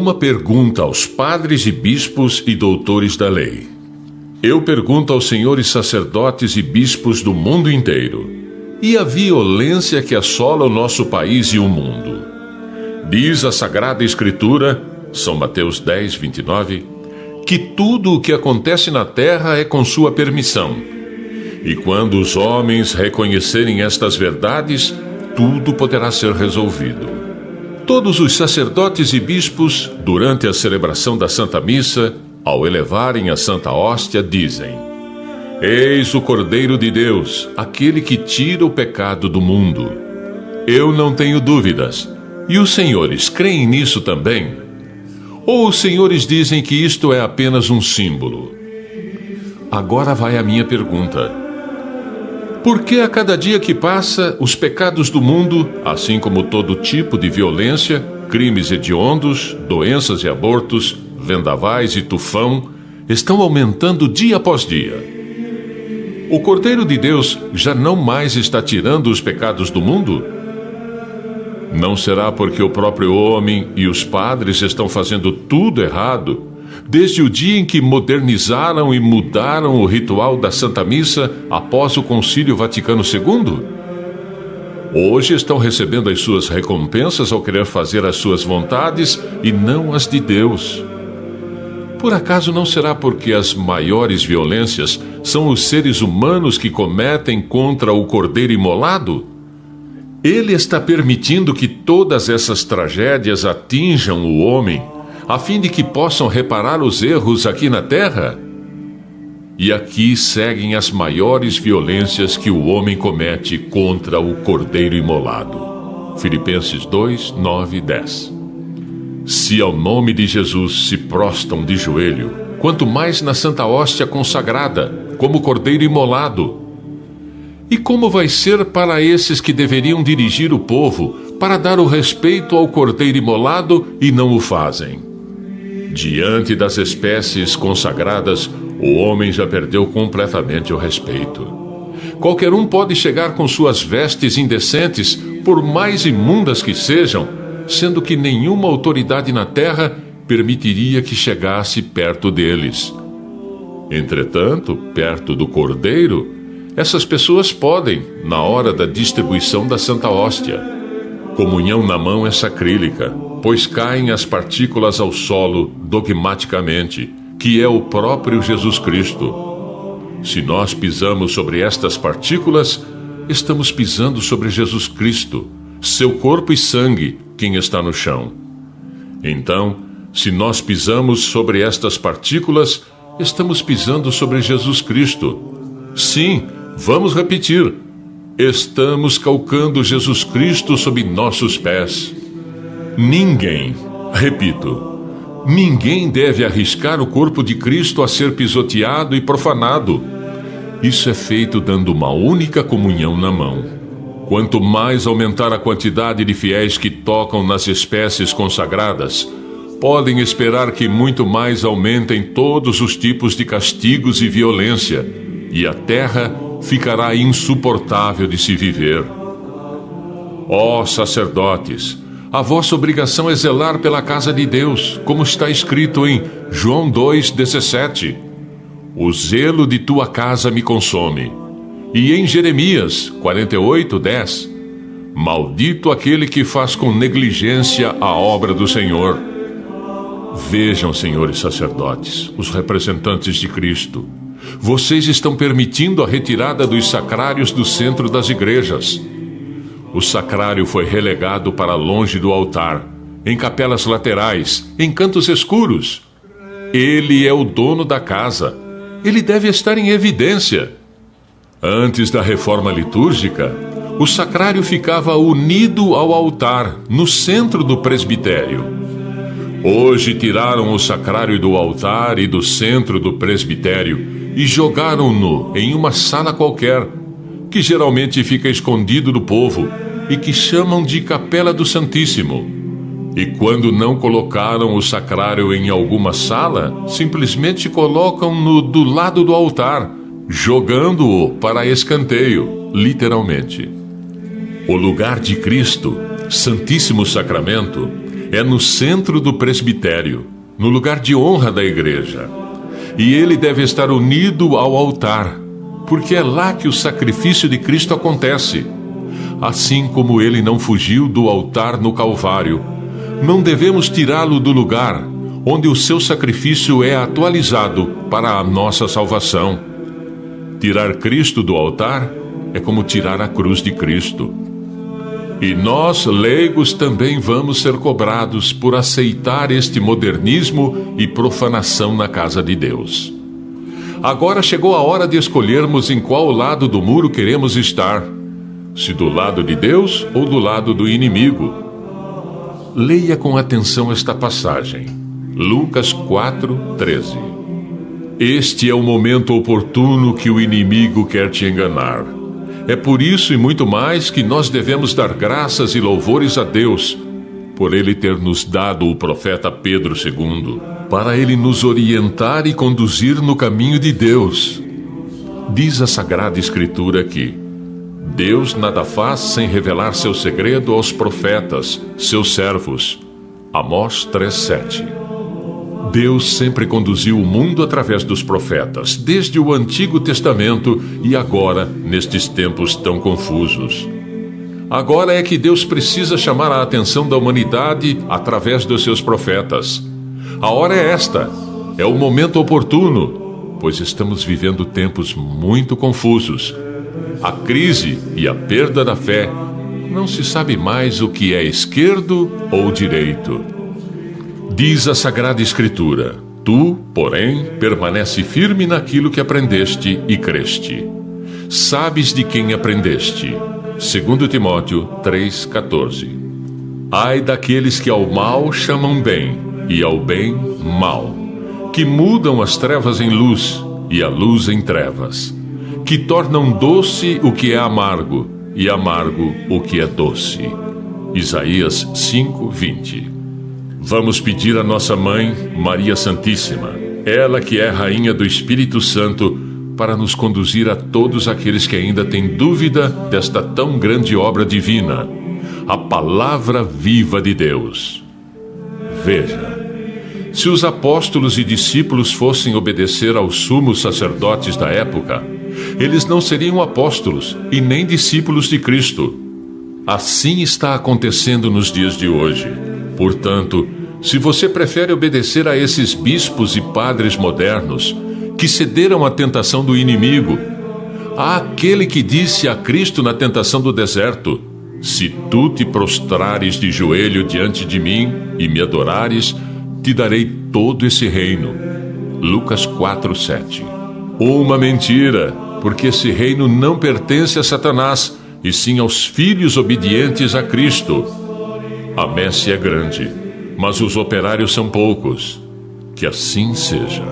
Uma pergunta aos padres e bispos e doutores da lei. Eu pergunto aos senhores sacerdotes e bispos do mundo inteiro: e a violência que assola o nosso país e o mundo? Diz a Sagrada Escritura, São Mateus 10, 29, que tudo o que acontece na terra é com sua permissão. E quando os homens reconhecerem estas verdades, tudo poderá ser resolvido. Todos os sacerdotes e bispos, durante a celebração da Santa Missa, ao elevarem a Santa Hóstia, dizem: Eis o Cordeiro de Deus, aquele que tira o pecado do mundo. Eu não tenho dúvidas. E os senhores creem nisso também? Ou os senhores dizem que isto é apenas um símbolo? Agora vai a minha pergunta. Por que a cada dia que passa, os pecados do mundo, assim como todo tipo de violência, crimes hediondos, doenças e abortos, vendavais e tufão, estão aumentando dia após dia? O Cordeiro de Deus já não mais está tirando os pecados do mundo? Não será porque o próprio homem e os padres estão fazendo tudo errado, desde o dia em que modernizaram e mudaram o ritual da Santa Missa após o Concílio Vaticano II? Hoje estão recebendo as suas recompensas ao querer fazer as suas vontades e não as de Deus. Por acaso não será porque as maiores violências são os seres humanos que cometem contra o Cordeiro imolado? Ele está permitindo que todas essas tragédias atinjam o homem, a fim de que possam reparar os erros aqui na terra? E aqui seguem as maiores violências que o homem comete contra o Cordeiro imolado. Filipenses 2, 9 e 10. Se ao nome de Jesus se prostam de joelho, quanto mais na Santa Hóstia consagrada, como Cordeiro imolado. E como vai ser para esses que deveriam dirigir o povo para dar o respeito ao Cordeiro imolado e não o fazem? Diante das espécies consagradas, o homem já perdeu completamente o respeito. Qualquer um pode chegar com suas vestes indecentes, por mais imundas que sejam, sendo que nenhuma autoridade na terra permitiria que chegasse perto deles. Entretanto, perto do Cordeiro, essas pessoas podem, na hora da distribuição da Santa Hóstia. Comunhão na mão é sacrílega, pois caem as partículas ao solo dogmaticamente, que é o próprio Jesus Cristo. Se nós pisamos sobre estas partículas, estamos pisando sobre Jesus Cristo, seu corpo e sangue, quem está no chão. Então, se nós pisamos sobre estas partículas, estamos pisando sobre Jesus Cristo. Sim, vamos repetir. Estamos calcando Jesus Cristo sob nossos pés. Ninguém, repito, ninguém deve arriscar o corpo de Cristo a ser pisoteado e profanado. Isso é feito dando uma única comunhão na mão. Quanto mais aumentar a quantidade de fiéis que tocam nas espécies consagradas, podem esperar que muito mais aumentem todos os tipos de castigos e violência, e a terra ficará insuportável de se viver. Ó sacerdotes, a vossa obrigação é zelar pela casa de Deus, como está escrito em João 2,17. O zelo de tua casa me consome. E em Jeremias 48:10, maldito aquele que faz com negligência a obra do Senhor. Vejam, senhores sacerdotes, os representantes de Cristo, vocês estão permitindo a retirada dos sacrários do centro das igrejas. O sacrário foi relegado para longe do altar, em capelas laterais, em cantos escuros. Ele é o dono da casa. Ele deve estar em evidência. Antes da reforma litúrgica, o sacrário ficava unido ao altar, no centro do presbitério. Hoje tiraram o sacrário do altar e do centro do presbitério e jogaram-no em uma sala qualquer, que geralmente fica escondido do povo e que chamam de Capela do Santíssimo. E quando não colocaram o sacrário em alguma sala, simplesmente colocam-no do lado do altar, jogando-o para escanteio, literalmente. O lugar de Cristo, Santíssimo Sacramento, É no centro do presbitério, no lugar de honra da igreja. E ele deve estar unido ao altar, porque é lá que o sacrifício de Cristo acontece. Assim como ele não fugiu do altar no Calvário, não devemos tirá-lo do lugar onde o seu sacrifício é atualizado para a nossa salvação. Tirar Cristo do altar é como tirar a cruz de Cristo. E nós, leigos, também vamos ser cobrados por aceitar este modernismo e profanação na casa de Deus. Agora chegou a hora de escolhermos em qual lado do muro queremos estar, se do lado de Deus ou do lado do inimigo. Leia com atenção esta passagem, Lucas 4:13. Este é o momento oportuno que o inimigo quer te enganar. É por isso e muito mais que nós devemos dar graças e louvores a Deus, por Ele ter nos dado o profeta Pedro II, para ele nos orientar e conduzir no caminho de Deus. Diz a Sagrada Escritura que Deus nada faz sem revelar seu segredo aos profetas, seus servos. Amós 3:7. Deus sempre conduziu o mundo através dos profetas, desde o Antigo Testamento e agora, nestes tempos tão confusos. Agora é que Deus precisa chamar a atenção da humanidade através dos seus profetas. A hora é esta, é o momento oportuno, pois estamos vivendo tempos muito confusos. A crise e a perda da fé, não se sabe mais o que é esquerdo ou direito. Diz a Sagrada Escritura: tu, porém, permanece firme naquilo que aprendeste e creste. Sabes de quem aprendeste. 2 Timóteo 3,14. Ai daqueles que ao mal chamam bem, e ao bem mal, que mudam as trevas em luz, e a luz em trevas, que tornam doce o que é amargo, e amargo o que é doce. Isaías 5:20. Vamos pedir a nossa Mãe, Maria Santíssima, ela que é Rainha do Espírito Santo, para nos conduzir a todos aqueles que ainda têm dúvida desta tão grande obra divina, a Palavra Viva de Deus. Veja, se os apóstolos e discípulos fossem obedecer aos sumos sacerdotes da época, eles não seriam apóstolos e nem discípulos de Cristo. Assim está acontecendo nos dias de hoje. Portanto, se você prefere obedecer a esses bispos e padres modernos que cederam à tentação do inimigo, àquele que disse a Cristo na tentação do deserto: se tu te prostrares de joelho diante de mim e me adorares, te darei todo esse reino. Lucas 4:7. Uma mentira, porque esse reino não pertence a Satanás, e sim aos filhos obedientes a Cristo. A messe é grande, mas os operários são poucos. Que assim seja.